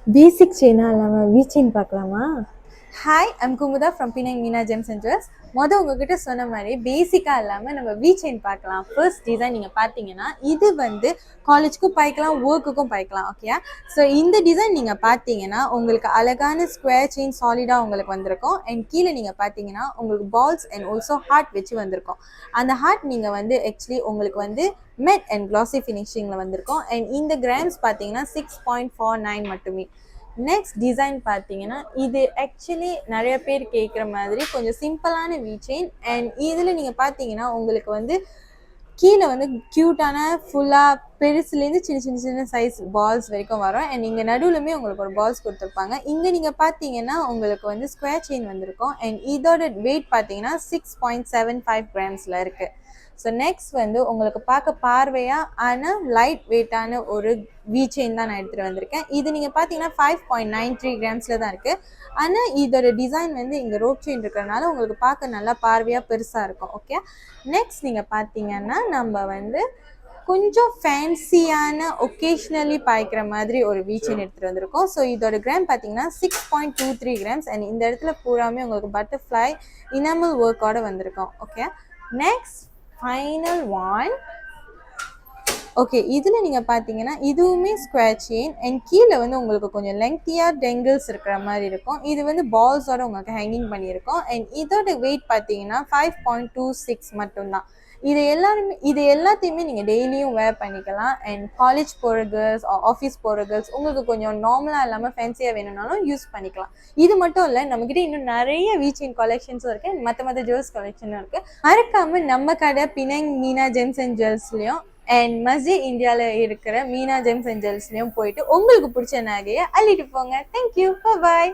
பேசிக் செயினா இல்லாமல் we chain பார்க்கலாமா? Hi, I'm Kumudha from Penang Meena gems and jewels. உங்ககிட்ட சொன்ன மாதிரி பேசிக்காக இல்லாமல் நம்ம வி செயின் பார்க்கலாம். ஃபர்ஸ்ட் டிசைன் நீங்கள் பார்த்தீங்கன்னா இது வந்து காலேஜுக்கும் பாய்க்கலாம், ஒர்க்குக்கும் பாய்க்கலாம். ஓகே, ஸோ இந்த டிசைன் நீங்கள் பார்த்தீங்கன்னா உங்களுக்கு அழகான ஸ்கொயர் செயின் சாலிடாக உங்களுக்கு வந்திருக்கும். அண்ட் கீழே நீங்கள் பார்த்தீங்கன்னா உங்களுக்கு பால்ஸ் அண்ட் ஆல்சோ ஹார்ட் வச்சு வந்திருக்கும். அந்த ஹார்ட் நீங்கள் வந்து ஆக்சுவலி உங்களுக்கு வந்து மெட் அண்ட் கிளாசி ஃபினிஷிங்கில் வந்திருக்கும். அண்ட் இந்த கிராம்ஸ் பார்த்தீங்கன்னா 6.49 மட்டுமே. நெக்ஸ்ட் டிசைன் பார்த்தீங்கன்னா இது ஆக்சுவலி நிறைய பேர் கேட்குற மாதிரி கொஞ்சம் சிம்பிளான வி செயின். அண்ட் இதில் நீங்கள் பார்த்தீங்கன்னா உங்களுக்கு வந்து கீழே வந்து க்யூட்டான ஃபுல்லாக பெருசுலேருந்து சின்ன சின்ன சின்ன சைஸ் பால்ஸ் வரைக்கும் வரும். அண்ட் இங்கே நடுவுலுமே உங்களுக்கு ஒரு பால்ஸ் கொடுத்துருப்பாங்க. இங்கே நீங்கள் பார்த்தீங்கன்னா உங்களுக்கு வந்து ஸ்கொயர் செயின் வந்திருக்கும். அண்ட் இதோட வெயிட் பார்த்தீங்கன்னா 6.75 கிராம்ஸில் இருக்குது. ஸோ நெக்ஸ்ட் வந்து உங்களுக்கு பார்க்க பார்வையாக ஆனால் லைட் வெயிட்டான ஒரு வி செயின் தான் நான் எடுத்துகிட்டு வந்திருக்கேன். இது நீங்கள் பார்த்தீங்கன்னா 5.93 கிராம்ஸில் தான் இருக்குது. ஆனால் இதோட டிசைன் வந்து இங்கே ரோப் செயின் இருக்கிறதுனால உங்களுக்கு பார்க்க நல்லா பார்வையாக பெருசாக இருக்கும். ஓகே, நெக்ஸ்ட் நீங்கள் பார்த்தீங்கன்னா நம்ம வந்து கொஞ்சம் ஃபேன்சியான ஒகேஷ்னலி பாய்க்கிற மாதிரி ஒரு வி செயின் எடுத்துகிட்டு வந்திருக்கோம். ஸோ இதோட கிராம் பார்த்தீங்கன்னா 6.23 கிராம்ஸ். அண்ட் இந்த இடத்துல பூராமே உங்களுக்கு பட்டர்ஃப்ளை இனாமல் ஒர்க்கோட வந்திருக்கும். Okay, next final one. Okay, இதில் நீங்கள் பார்த்தீங்கன்னா இதுவுமே ஸ்கொயர் செயின் அண்ட் கீழே வந்து உங்களுக்கு கொஞ்சம் லெங்க்தியாக டெங்கிள்ஸ் இருக்கிற மாதிரி இருக்கும். இது வந்து பால்ஸோட உங்களுக்கு ஹேங்கிங் பண்ணியிருக்கோம். அண்ட் இதோட வெயிட் பார்த்தீங்கன்னா 5.26 மட்டும்தான். இது எல்லாத்தையுமே நீங்கள் டெய்லியும் வேர் பண்ணிக்கலாம். அண்ட் காலேஜ் போகிற கேர்ள்ஸ், ஆஃபீஸ் போகிற கேர்ள்ஸ் உங்களுக்கு கொஞ்சம் நார்மலாக இல்லாமல் ஃபேன்சியாக வேணும்னாலும் யூஸ் பண்ணிக்கலாம். இது மட்டும் இல்லை, நம்மக்கிட்ட இன்னும் நிறைய வி செயின் கலெக்ஷன்ஸும் இருக்குது, மற்ற ஜுவல்ஸ் கலெக்ஷனும் இருக்குது. மறக்காமல் நம்ம கடை பினாங் மீனா ஜெம்ஸ் அண்ட் ஜுவல்ஸ்லையும் அண்ட் மஸ்ஜித் இந்தியாவில் இருக்கிற மீனா ஜெம்ஸ் அண்ட் ஜுவல்ஸ்லையும் போயிட்டு உங்களுக்கு பிடிச்ச நகையை அள்ளிட்டு போங்க. தேங்க்யூ, பாய்.